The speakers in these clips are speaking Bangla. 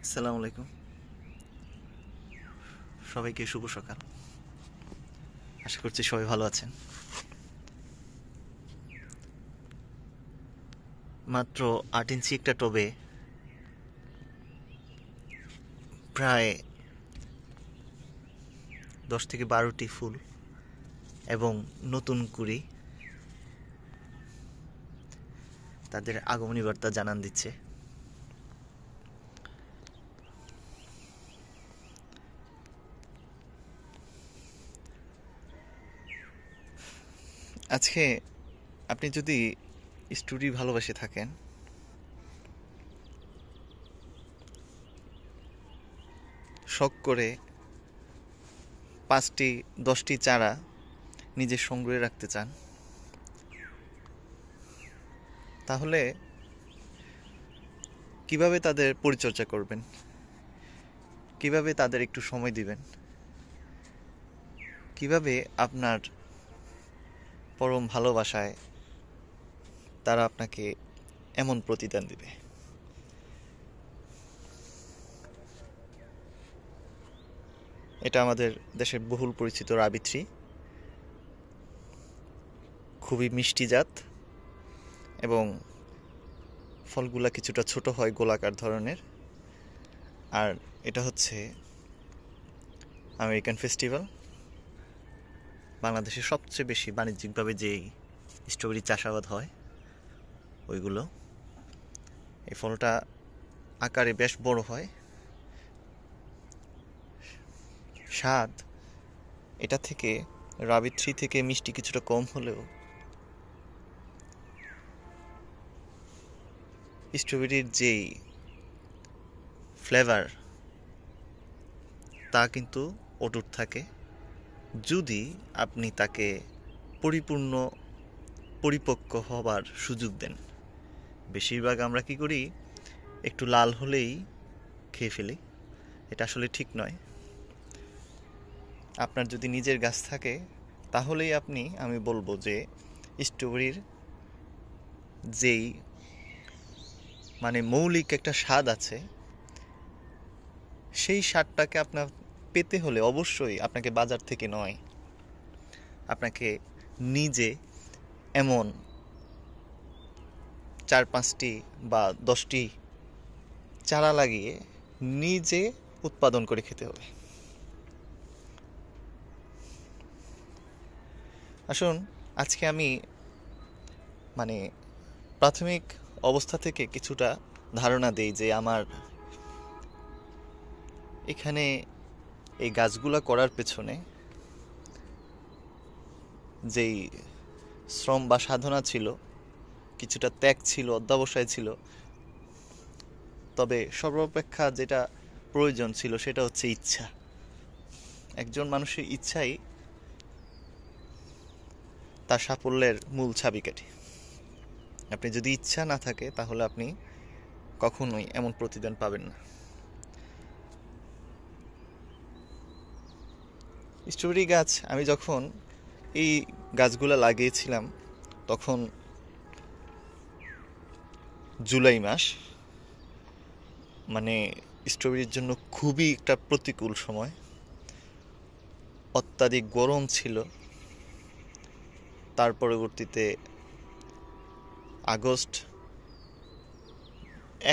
আসসালামু আলাইকুম, সবাইকে শুভ সকাল। আশা করছি সবাই ভালো আছেন। মাত্র 8 ইঞ্চি একটা টবে প্রায় 10 থেকে 12টি ফুল এবং নতুন কুড়ি তাদের আগমনী বার্তা জানান দিচ্ছে। আজকে আপনি যদি স্টুডি ভালোবাসে থাকেন, শখ করে 5টি-10টি চারা নিজের সংগ্রহে রাখতে চান, তাহলে কিভাবে তাদের পরিচর্যা করবেন, কিভাবে তাদের একটু সময় দিবেন, কিভাবে আপনার পরম ভালোবাসায় তারা আপনাকে এমন প্রতিদান দিবে। এটা আমাদের দেশের বহুল পরিচিত রাবি ট্রি। খুবই মিষ্টি জাত এবং ফলগুলা কিছুটা ছোট হয়, গোলাকার ধরনের। আর এটা হচ্ছে আমেরিকান ফেস্টিভ্যাল। বাংলাদেশে সবচেয়ে বেশি বাণিজ্যিকভাবে যেই স্ট্রবেরি চাষাবাদ হয় ওইগুলো। এই ফলটা আকারে বেশ বড় হয়। স্বাদ এটা থেকে রাবি থ্রি থেকে মিষ্টি কিছুটা কম হলেও স্ট্রবেরির যেই ফ্লেভার তা কিন্তু অটুট থাকে যদি আপনি তাকে পরিপক্ক হবার সুযোগ দেন। বেশিরভাগ আমরা কি করি, একটু লাল হলেই খেয়ে ফেলি। এটা আসলে ঠিক নয়। আপনার যদি নিজের গাছ থাকে তাহলেই আমি বলবো যে স্ট্রবেরির যেই মৌলিক একটা স্বাদ আছে, সেই স্বাদটাকে আপনার পেতে হলে অবশ্যই আপনাকে বাজার থেকে নয়, আপনাকে নিজে এমন 4-5টি বা 10টি চারা লাগিয়ে নিজে উৎপাদন করে খেতে হবে। আসুন আজকে আমি প্রাথমিক অবস্থা থেকে কিছুটা ধারণা দেই যে আমার এখানে এই গাছগুলা করার পেছনে যেই শ্রম বা সাধনা ছিল, কিছুটা ত্যাগ ছিল, অধ্যবসায় ছিল, তবে সর্বাপেক্ষা যেটা প্রয়োজন ছিল সেটা হচ্ছে ইচ্ছা। একজন মানুষের ইচ্ছাই তার সাফল্যের মূল চাবিকাঠি। আপনি যদি ইচ্ছা না থাকে তাহলে আপনি কখনোই এমন প্রতিদান পাবেন না। স্ট্রবেরি গাছ আমি যখন এই গাছগুলো লাগিয়েছিলাম তখন জুলাই মাস, স্ট্রবেরির জন্য খুবই একটা প্রতিকূল সময়। অত্যাধিক গরম ছিল। তার পরবর্তীতে আগস্ট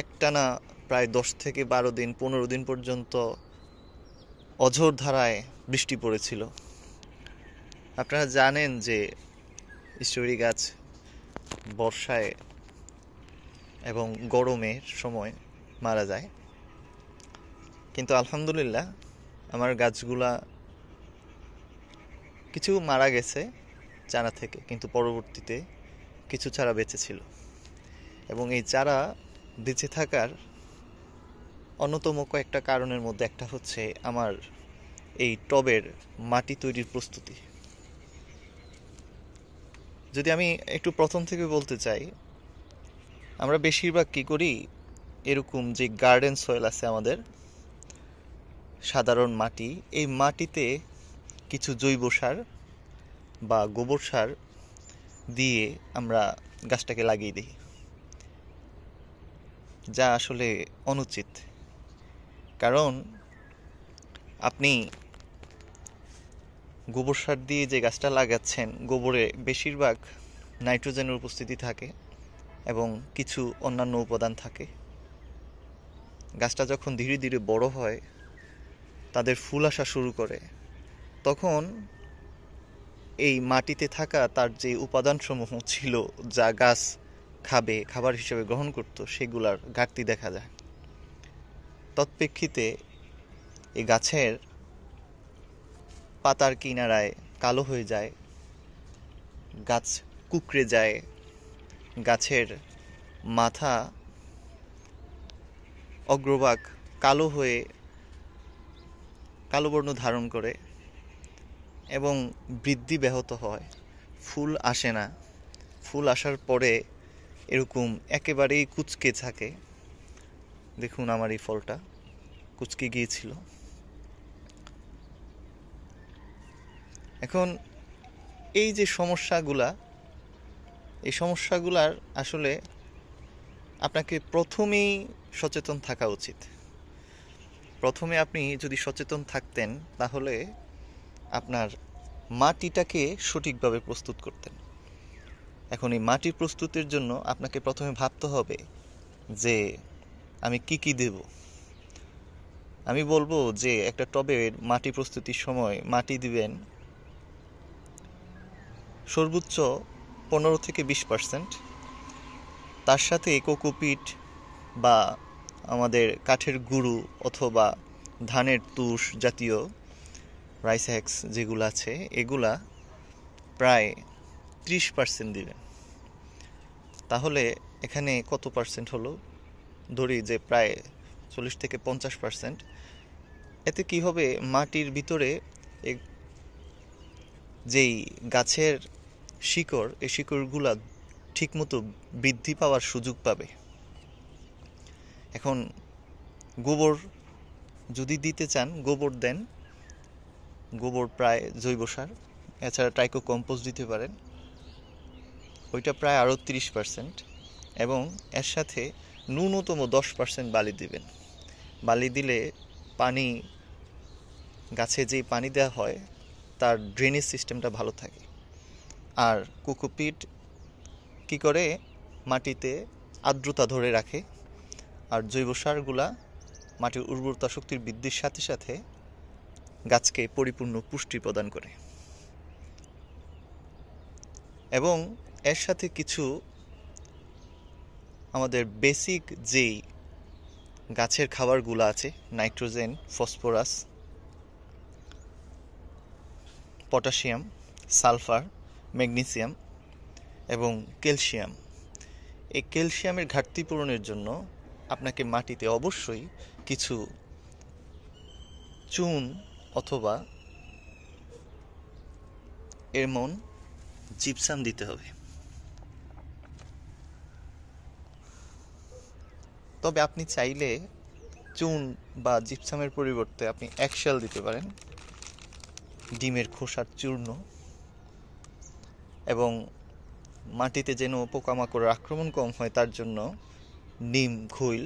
একটানা প্রায় 10 থেকে 12 দিন 15 দিন পর্যন্ত অঝোর ধারায় বৃষ্টি পড়েছিল। আপনারা জানেন যে স্ট্রবেরি গাছ বর্ষায় এবং গরমের সময় মারা যায়, কিন্তু আলহামদুলিল্লাহ আমার গাছগুলা কিছু মারা গেছে চারা থেকে, কিন্তু পরবর্তীতে কিছু চারা বেঁচে ছিল। এবং এই চারা বেঁচে থাকার অন্যতম কয়েকটা কারণের মধ্যে একটা হচ্ছে আমার এই টবের মাটি তৈরির প্রস্তুতি। যদি আমি একটু প্রথম থেকে বলতে চাই, আমরা বেশিরভাগ কি করি, এরকম যে গার্ডেন সয়েল আছে আমাদের, সাধারণ মাটি, এই মাটিতে কিছু জৈব সার বা গোবর সার দিয়ে আমরা গাছটাকে লাগিয়ে দিই, যা আসলে অনুচিত। কারণ আপনি গোবর সার দিয়ে যে গাছটা লাগাচ্ছেন, গোবরে বেশিরভাগ নাইট্রোজেনের উপস্থিতি থাকে এবং কিছু অন্যান্য উপাদান থাকে। গাছটা যখন ধীরে ধীরে বড় হয়, তাদের ফুল আসা শুরু করে, তখন এই মাটিতে থাকা তার যে উপাদানসমূহ ছিল যা গাছ খাবার হিসেবে গ্রহণ করত, সেগুলার ঘাটতি দেখা যায়। তৎপ্রেক্ষিতে এই গাছের পাতার কিনারায় কালো হয়ে যায়, গাছ কুঁকড়ে যায়, গাছের মাথা অগ্রভাগ কালো হয়ে কালো বর্ণ ধারণ করে এবং বৃদ্ধি ব্যাহত হয়, ফুল আসে না। ফুল আসার পরে এরকম একেবারেই কুঁচকে থাকে। দেখুন আমার এই ফলটা কুঁচকে গিয়েছিল। এখন এই যে সমস্যাগুলা, এই সমস্যাগুলার আসলে আপনাকে প্রথমেই সচেতন থাকা উচিত। প্রথমে আপনি যদি সচেতন থাকতেন, তাহলে আপনার মাটিটাকে সঠিকভাবে প্রস্তুত করতেন। এখন এই মাটি প্রস্তুতের জন্য আপনাকে প্রথমে ভাবতে হবে যে আমি কি কি দেব। আমি বলবো যে একটা টবের মাটি প্রস্তুতির সময় মাটি দিবেন সর্বোচ্চ 15 থেকে 20%। তার সাথে কোকোপিট বা আমাদের কাঠের গুঁড়ো অথবা ধানের তুষ জাতীয় রাইস হ্যাক্স যেগুলো আছে, এগুলা প্রায় 30% দিবেন। তাহলে এখানে কত পার্সেন্ট হলো? ধরি যে প্রায় 40 থেকে 50%। এতে কি হবে, মাটির ভিতরে যেই গাছের শিকড়, এই শিকড়গুলা ঠিকমতো বৃদ্ধি পাওয়ার সুযোগ পাবে। এখন গোবর যদি দিতে চান, গোবর দেন, গোবর প্রায় জৈব সার। এছাড়া ট্রাইকো কম্পোস্ট দিতে পারেন, ওইটা প্রায় আরও 30%। এবং এর সাথে ন্যূনতম 10% বালি দিবেন। বালি দিলে পানি, গাছে যেই পানি দেওয়া হয় তার ড্রেনেজ সিস্টেমটা ভালো থাকে। আর কোকোপিট কি করে, মাটিতে আর্দ্রতা ধরে রাখে। আর জৈব সারগুলা মাটির উর্বরতা শক্তির বৃদ্ধির সাথে সাথে গাছকে পরিপূর্ণ পুষ্টি প্রদান করে। এবং এর সাথে কিছু আমাদের বেসিক যেই গাছের খাবারগুলো আছে, nitrogen, phosphorus, potassium, sulphur, magnesium এবং ক্যালসিয়াম, এই ক্যালসিয়ামের ঘাটতি পূরণের জন্য আপনাকে মাটিতে অবশ্যই কিছু চুন অথবা এমন জিপসাম দিতে হবে। তবে আপনি চাইলে চুন বা জিপসামের পরিবর্তে আপনি এক্সেল দিতে পারেন, ডিমের খোসার চূর্ণ। এবং মাটিতে যেন পোকামাকড়ের আক্রমণ কম হয় তার জন্য নিম খৈল।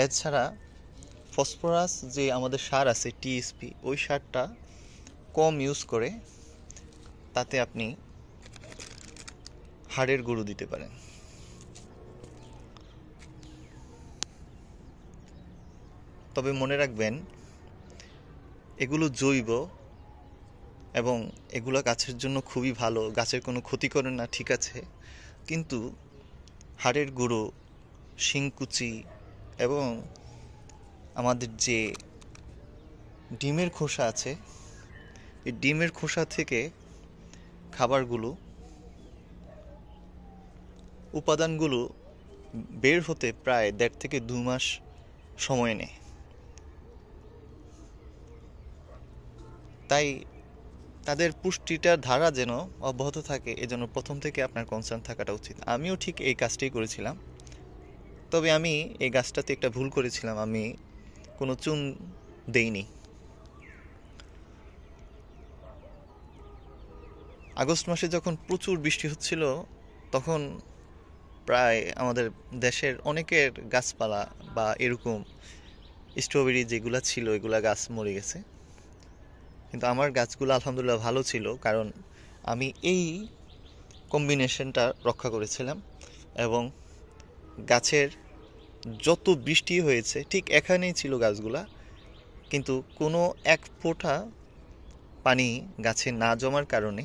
এছাড়া ফসফরাস যে আমাদের সার আছে টিএসপি, ওই সারটা কম ইউজ করে তাতে আপনি হাড়ের গুঁড়ো দিতে পারেন। তবে মনে রাখবেন, এগুলো জৈব এবং এগুলো গাছের জন্য খুবই ভালো, গাছের কোনো ক্ষতি করে না, ঠিক আছে। কিন্তু হাড়ের গুঁড়ো, শিংকুচি এবং আমাদের যে ডিমের খোসা আছে, এই ডিমের খোসা থেকে খাবারগুলো, উপাদানগুলো বের হতে প্রায় 1.5 থেকে 2 মাস সময় নেয়। তাই তাদের পুষ্টিটার ধারা যেন অব্যাহত থাকে, এজন্য প্রথম থেকে আপনার কনসার্ন থাকাটা উচিত। আমিও ঠিক এই কাজটাই করেছিলাম। তবে আমি এই গাছটাতে একটা ভুল করেছিলাম, আমি কোনো চুন দেইনি। আগস্ট মাসে যখন প্রচুর বৃষ্টি হচ্ছিল, তখন প্রায় আমাদের দেশের অনেকের গাছপালা বা এরকম স্ট্রবেরি যেগুলা ছিল এগুলা গাছ মরে গেছে, কিন্তু আমার গাছগুলো আলহামদুলিল্লাহ ভালো ছিল, কারণ আমি এই কম্বিনেশনটা রক্ষা করেছিলাম। এবং গাছের যত বৃষ্টি হয়েছে ঠিক এখানেই ছিল গাছগুলা, কিন্তু কোনো এক ফোঁটা পানি গাছে না জমার কারণে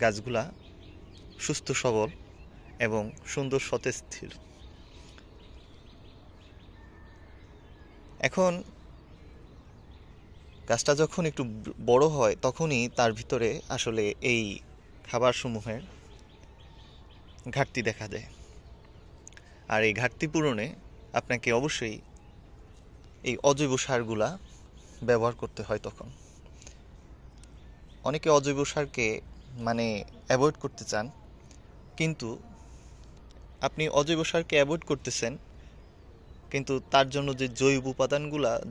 গাছগুলা সুস্থ সবল এবং সুন্দর সতেজ ছিল। এখন গাছটা যখন একটু বড় হয় তখনই তার ভিতরে আসলে এই খাবারসমূহের ঘাটতি দেখা দেয়। আর এই ঘাটতি পূরণে আপনাকে অবশ্যই এই অজৈব সারগুলা ব্যবহার করতে হয়। তখন অনেকে অজৈব সারকে অ্যাভয়েড করতে চান, কিন্তু আপনি অজৈব সারকে অ্যাভয়েড করতেছেন, কিন্তু তার জন্য যে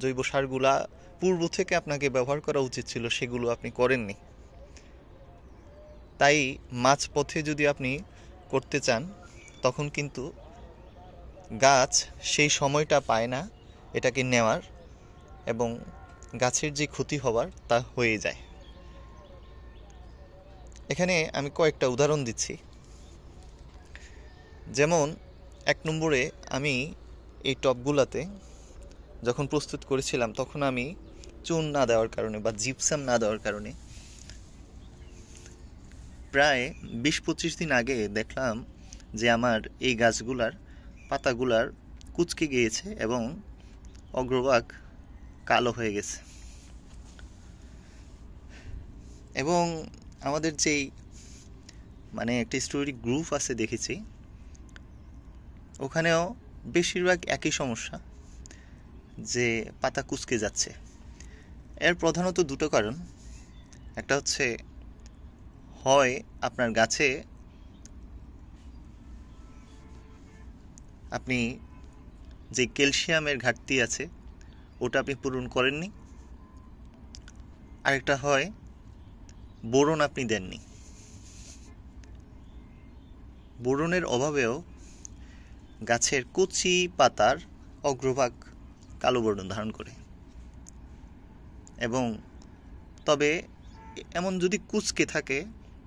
জৈব সারগুলা পূর্ব থেকে আপনাকে ব্যবহার করা উচিত ছিল সেগুলো আপনি করেননি। তাই মাঝপথে যদি আপনি করতে চান তখন কিন্তু গাছ সেই সময়টা পায় না এটাকে নেওয়ার, এবং গাছের যে ক্ষতি হবার তা হয়ে যায়। এখানে আমি কয়েকটা উদাহরণ দিচ্ছি। যেমন 1 নম্বরে, আমি এই টবগুলাতে যখন প্রস্তুত করেছিলাম তখন আমি চুন না দেওয়ার কারণে বা জিপসাম না দেওয়ার কারণে প্রায় 20-25 দিন আগে দেখলাম যে আমার এই গাছগুলার পাতাগুলার কুঁচকে গিয়েছে এবং অগ্রভাগ কালো হয়ে গেছে। এবং আমাদের যেই একটা স্টোরি গ্রুপ আছে দেখেছি, ওখানেও বেশিরভাগ একই সমস্যা, যে পাতা কুঁচকে যাচ্ছে। এর প্রধানত দুটো কারণ। একটা হচ্ছে, হয় আপনার গাছে আপনি যে ক্যালসিয়ামের ঘাটতি আছে ওটা আপনি পূরণ করেননি, আরেকটা হয় বোরন আপনি দেননি। বোরনের অভাবেও গাছের কচি পাতার অগ্রভাগ কালো বর্ণ ধারণ করে। এবং তবে এমন যদি কুঁচকে থাকে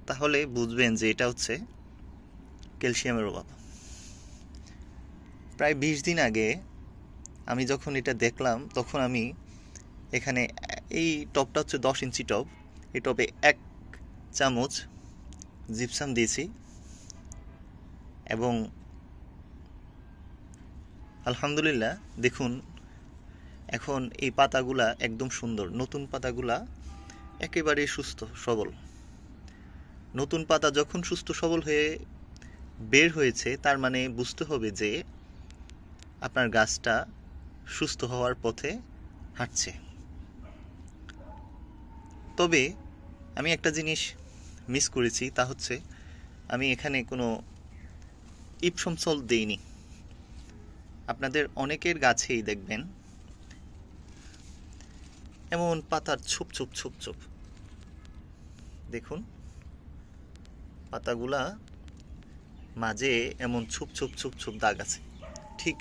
তাহলে বুঝবেন যে এটা হচ্ছে ক্যালসিয়ামের অভাব। প্রায় 20 দিন আগে আমি যখন এটা দেখলাম তখন আমি এখানে, এই টবটা হচ্ছে 10 ইঞ্চি টব, এই টবে 1 চামচ জিপসাম দিয়েছি এবং আলহামদুলিল্লাহ দেখুন এখন এই পাতাগুলা একদম সুন্দর, নতুন পাতাগুলা একেবারে সুস্থ সবল। নতুন পাতা যখন সুস্থ সবল হয়ে বের হয়েছে তার মানে বুঝতে হবে যে আপনার গাছটা সুস্থ হওয়ার পথে হাঁটছে। তবে আমি একটা জিনিস মিস করেছি, তা হচ্ছে আমি এখানে কোনো ইপসম সল্ট দেইনি। আপনাদের অনেকের গাছেই দেখবেন এমন পাতার ছোপ ছোপ ছোপ ছোপ, দেখুন পাতাগুলা মাঝে এমন ছোপ ছোপ ছোপ ছোপ দাগ আছে। ঠিক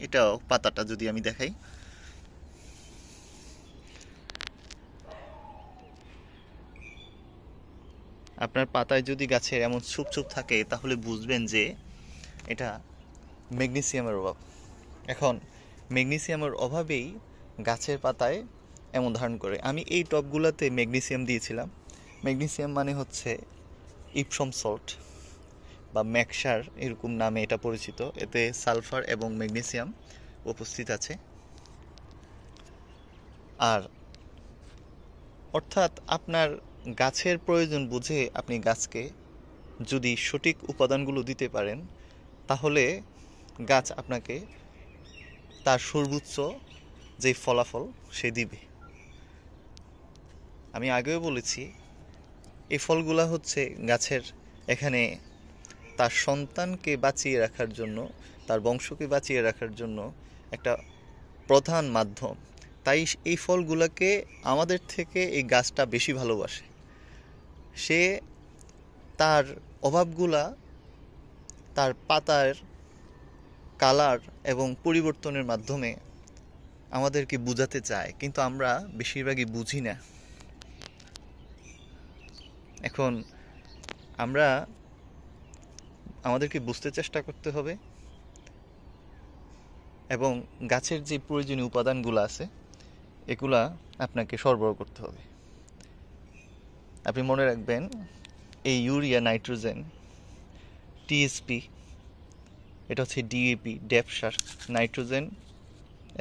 এটাও পাতাটা যদি আমি দেখাই, আপনার পাতায় যদি গাছের এমন ছোপ ছোপ থাকে তাহলে বুঝবেন যে এটা ম্যাগনেসিয়ামের অভাব। এখন ম্যাগনেসিয়ামের অভাবেই গাছের পাতায় এমন ধারণ করে। আমি এই টবগুলোতে ম্যাগনেসিয়াম দিয়েছিলাম। ম্যাগনেসিয়াম মানে হচ্ছে ইপসম সল্ট বা ম্যাকসার এরকম নামে এটা পরিচিত। এতে সালফার এবং ম্যাগনেসিয়াম উপস্থিত আছে। আর অর্থাৎ আপনার গাছের প্রয়োজন বুঝে আপনি গাছকে যদি সঠিক উপাদানগুলো দিতে পারেন তাহলে গাছ আপনাকে তার সর্বোচ্চ যে ফলাফল সে দিবে। আমি আগেও বলেছি এই ফলগুলা হচ্ছে গাছের এখানে তার সন্তানকে বাঁচিয়ে রাখার জন্য, তার বংশকে বাঁচিয়ে রাখার জন্য একটা প্রধান মাধ্যম। তাই এই ফলগুলোকে আমাদের থেকে এই গাছটা বেশি ভালোবাসে। সে তার অভাবগুলা তার পাতার কালার এবং পরিবর্তনের মাধ্যমে আমাদেরকে বোঝাতে চায়, কিন্তু আমরা বেশিরভাগই বুঝি না। এখন আমাদেরকে বুঝতে চেষ্টা করতে হবে এবং গাছের যে প্রয়োজনীয় উপাদানগুলো আছে এগুলা আপনাকে সরবরাহ করতে হবে। আপনি মনে রাখবেন, এই ইউরিয়া, নাইট্রোজেন, টিএসপি, এটা হচ্ছে ডিএপি, ড্যাপ সার, নাইট্রোজেন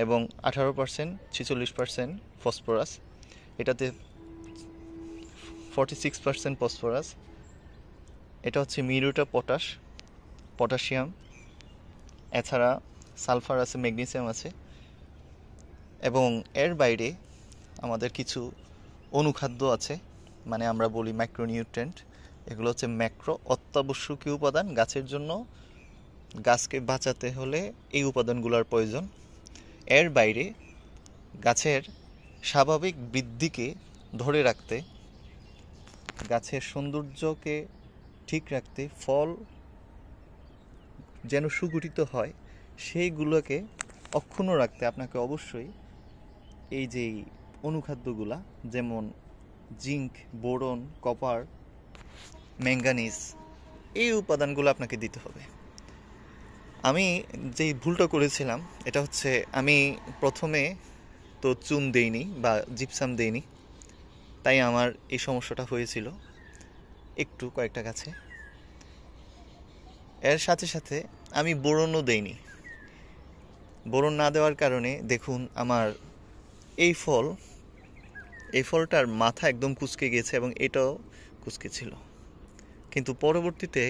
এবং 18%, 46% ফসফরাস, এটাতে 46% ফসফরাস, এটা হচ্ছে মিউরেট অফ পটাশিয়াম, এছাড়া সালফার আছে, ম্যাগনেসিয়াম আছে, এবং এর বাইরে আমাদের কিছু অনুখাদ্য আছে, মানে আমরা বলি মাইক্রোনিউট্রিয়েন্ট। এগুলো হচ্ছে ম্যাক্রো, অত্যাবশ্যকীয় উপাদান গাছের জন্য। গাছকে বাঁচাতে হলে এই উপাদানগুলোর প্রয়োজন। এর বাইরে গাছের স্বাভাবিক বৃদ্ধিকে ধরে রাখতে, গাছের সৌন্দর্যকে ঠিক রাখতে, ফল যেন সুগঠিত হয় সেইগুলোকে অক্ষুণ্ণ রাখতে আপনাকে অবশ্যই এই যে অনুখাদ্যগুলা, যেমন জিঙ্ক, বোরন, কপার, ম্যাঙ্গানিজ, এই উপাদানগুলো আপনাকে দিতে হবে। আমি যেই ভুলটা করেছিলাম এটা হচ্ছে, আমি প্রথমে তো চুন দেইনি বা জিপসাম দেইনি, তাই আমার এই সমস্যাটা হয়েছিল একটু কয়েকটা গাছে। এর সাথে সাথে আমি বোরনও দেইনি। বোরন না দেওয়ার কারণে দেখুন আমার এই ফলটার মাথা একদম কুঁচকে গেছে এবং এটাও কুঁচকে ছিল। কিন্তু পরবর্তীতে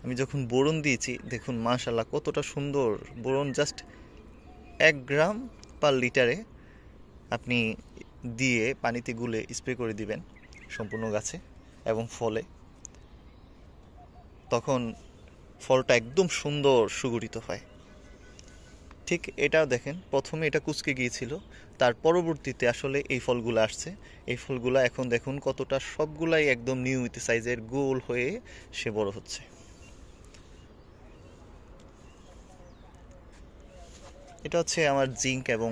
আমি যখন বোরন দিয়েছি, দেখুন মাশাআল্লাহ কতটা সুন্দর বোরন। জাস্ট 1 গ্রাম পার লিটারে আপনি দিয়ে পানিতে গুলে স্প্রে করে দিবেন সম্পূর্ণ গাছে এবং ফলে, তখন ফলটা একদম সুন্দর সুগঠিত হয়। ঠিক এটাও দেখেন, প্রথমে এটা কুঁচকে গিয়েছিল, তার পরবর্তীতে আসলে এই ফলগুলো আসছে। এই ফলগুলো এখন দেখুন কতটা, সবগুলাই একদম নিয়মিত সাইজের গোল হয়ে সে বড় হচ্ছে। এটা হচ্ছে আমার জিঙ্ক এবং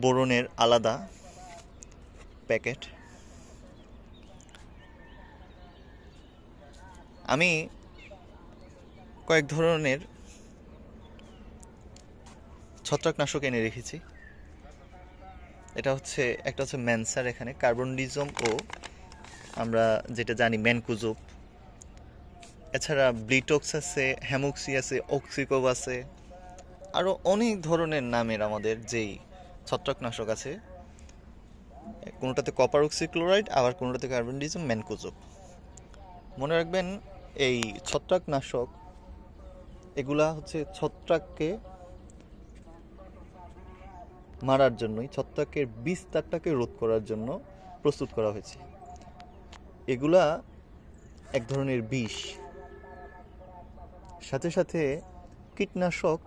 বোরনের আলাদা প্যাকেট। আমি কয়েক ধরনের ছত্রাকনাশক এনে রেখেছি। এটা হচ্ছে, একটা হচ্ছে ম্যানসার, এখানে কার্বনডিজম ও আমরা যেটা জানি ম্যানকোজোব, এছাড়া ব্লিটক্স আছে, হ্যামোক্সি আছে, অক্সিকোভ আছে, আরও অনেক ধরনের নামের আমাদের যেই ছত্রাকনাশক আছে। কোনোটাতে কপার অক্সিক্লোরাইড, আবার কোনোটাতে কার্বনডিজম, ম্যানকোজোব। মনে রাখবেন, এই ছত্রাকনাশক এগুলা হচ্ছে ছত্রাককে মারার জন্যই, ছত্রাকের বিস্তারটাকে রোধ করার জন্য প্রস্তুত করা হয়েছে। এগুলা এক ধরনের বিষ। সাথে সাথে কীটনাশক,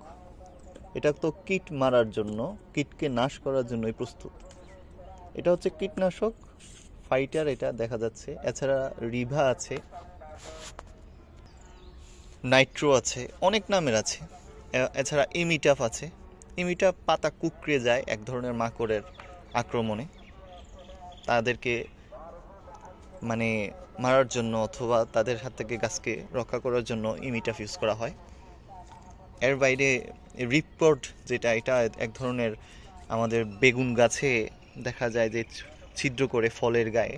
এটা তো কীট মারার জন্য, কীটকে নাশ করার জন্যই প্রস্তুত। এটা হচ্ছে কীটনাশক ফাইটার, এটা দেখা যাচ্ছে। এছাড়া রিভা আছে, নাইট্রো আছে, অনেক নামের আছে। এছাড়া ইমিটাফ আছে। ইমিটাফ পাতা কুঁকড়ে যায় এক ধরনের মাকড়ের আক্রমণে, তাদেরকে মানে মারার জন্য অথবা তাদের হাত থেকে গাছকে রক্ষা করার জন্য ইমিটাফ ইউজ করা হয়। এর বাইরে রিপোর্ট, যেটা এটা এক ধরনের আমাদের বেগুন গাছে দেখা যায় যে ছিদ্র করে ফলের গায়ে,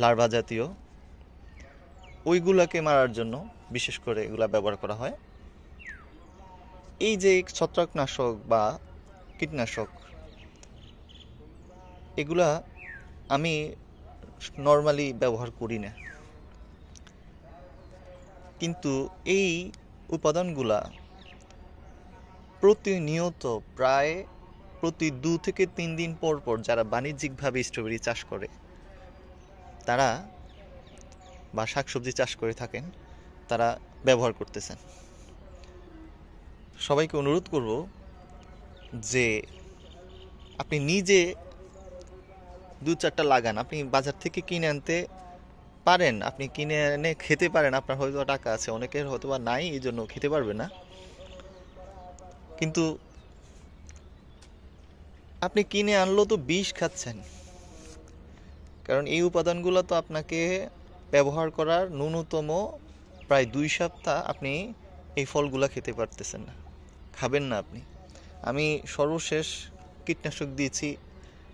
লার্ভা জাতীয়, ওইগুলাকে মারার জন্য বিশেষ করে এগুলা ব্যবহার করা হয়। এই যে ছত্রাকনাশক বা কীটনাশক, এগুলা আমি নর্মালি ব্যবহার করি না, কিন্তু এই উপাদানগুলা প্রতিনিয়ত প্রায় প্রতি 2 থেকে 3 দিন পর পর যারা বাণিজ্যিকভাবে স্ট্রবেরি চাষ করে তারা বা শাকসবজি চাষ করে থাকেন, তারা ব্যবহার করতেছেন। সবাইকে অনুরোধ করব যে আপনি নিজে 2-4টা লাগান। আপনি বাজার থেকে কিনে আনতে পারেন, আপনি কিনে এনে খেতে পারেন, আপনার হয়তো টাকা আছে, অনেকের হয়তো বা নাই, এই জন্য খেতে পারবে না। কিন্তু আপনি কিনে আনলেও তো বিষ খাচ্ছেন, কারণ এই উপাদানগুলো তো আপনাকে ব্যবহার করার ন্যূনতম প্রায় 2 সপ্তাহ আপনি এই ফলগুলা খেতে পারতেছেন না, খাবেন না আপনি। আমি সর্বশেষ কীটনাশক দিয়েছি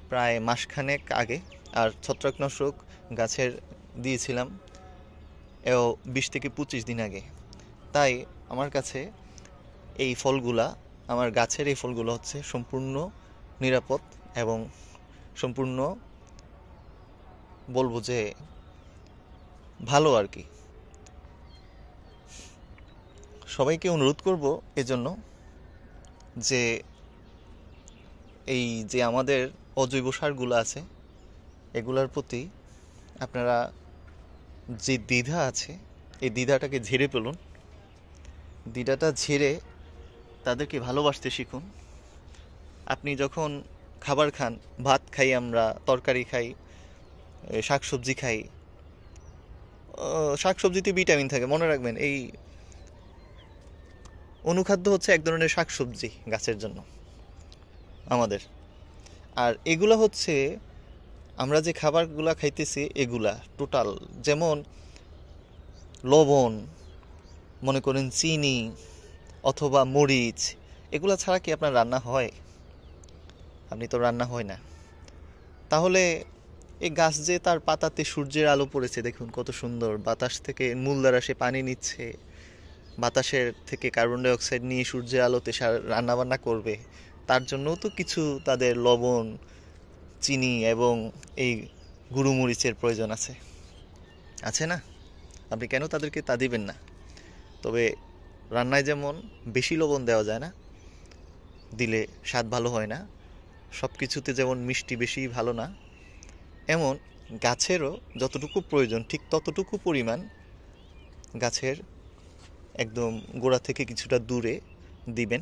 প্রায় মাসখানেক আগে, আর ছত্রাকনাশক গাছের দিয়েছিলাম এও 20 থেকে 25 দিন আগে। তাই আমার কাছে এই ফলগুলা, আমার গাছের এই ফলগুলো হচ্ছে সম্পূর্ণ নিরাপদ এবং সম্পূর্ণ বলবো যে ভালো আর কি। সবাইকে অনুরোধ করব এজন্য যে এই যে আমাদের অজৈব সারগুলো আছে এগুলার প্রতি আপনারা যে দ্বিধা আছে এই দ্বিধাটাকে ঝেড়ে ফেলুন, দ্বিধাটা ঝেড়ে তাদেরকে ভালোবাসতে শিখুন। আপনি যখন খাবার খান, ভাত খাই আমরা, তরকারি খাই, শাকসবজি খাই, শাকসবজিতে ভিটামিন থাকে, মনে রাখবেন এই অনুখাদ্য হচ্ছে এক ধরনের শাকসবজি গাছের জন্য আমাদের। আর এগুলা হচ্ছে আমরা যে খাবারগুলা খাইতেছি এগুলা টোটাল, যেমন লবণ, মনে করেন চিনি অথবা মরিচ, এগুলা ছাড়া কি আপনার রান্না হয়? আপনি তো রান্না হয় না। তাহলে এই গাছ যে তার পাতাতে সূর্যের আলো পড়েছে, দেখুন কত সুন্দর, বাতাস থেকে মূল দ্বারা সে পানি নিচ্ছে, বাতাসের থেকে কার্বন ডাই অক্সাইড নিয়ে সূর্যের আলোতে রান্নাবান্না করবে, তার জন্যও তো কিছু তাদের লবণ, চিনি এবং এই গুঁড়োমরিচের প্রয়োজন আছে, আছে না? আপনি কেন তাদেরকে তা দিবেন না? তবে রান্নায় যেমন বেশি লবণ দেওয়া যায় না, দিলে স্বাদ ভালো হয় না, সব কিছুতে যেমন মিষ্টি বেশি ভালো না, এমন গাছেরও যতটুকু প্রয়োজন ঠিক ততটুকু পরিমাণ গাছের একদম গোড়া থেকে কিছুটা দূরে দিবেন।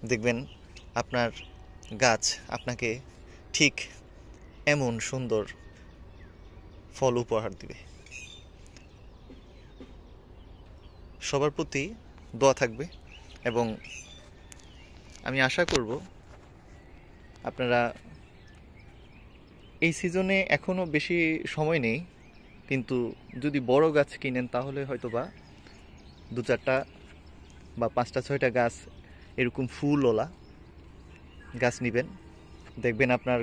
দেখবেন আপনার গাছ আপনাকে ঠিক এমন সুন্দর ফল উপহার দিবে। সবার প্রতি দোয়া থাকবে এবং আমি আশা করব আপনারা এই সিজনে এখনও বেশি সময় নেই, কিন্তু যদি বড় গাছ কিনেন তাহলে হয়তোবা 2-4টা বা 5টা-6টা গাছ এরকম ফুলওয়ালা গাছ নেবেন। দেখবেন আপনার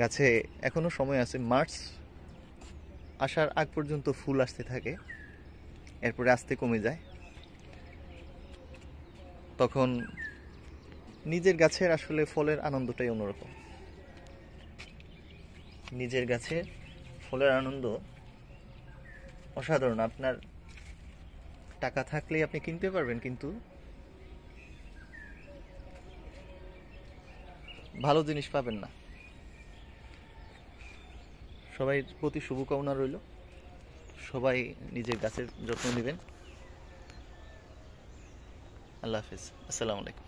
গাছে এখনও সময় আছে, মার্চ আসার আগ পর্যন্ত ফুল আসতে থাকে, এরপরে আস্তে কমে যায়। তখন নিজের গাছের আসলে ফলের আনন্দটাই অন্যরকম। নিজের গাছের ফলের আনন্দ অসাধারণ। আপনার টাকা থাকলেই আপনি কিনতে পারবেন, কিন্তু ভালো জিনিস পাবেন না। সবাই প্রতি শুভকামনা রইল, সবাই নিজের গাছের যত্ন নেবেন। আল্লাহ হাফেজ, আসসালামু আলাইকুম।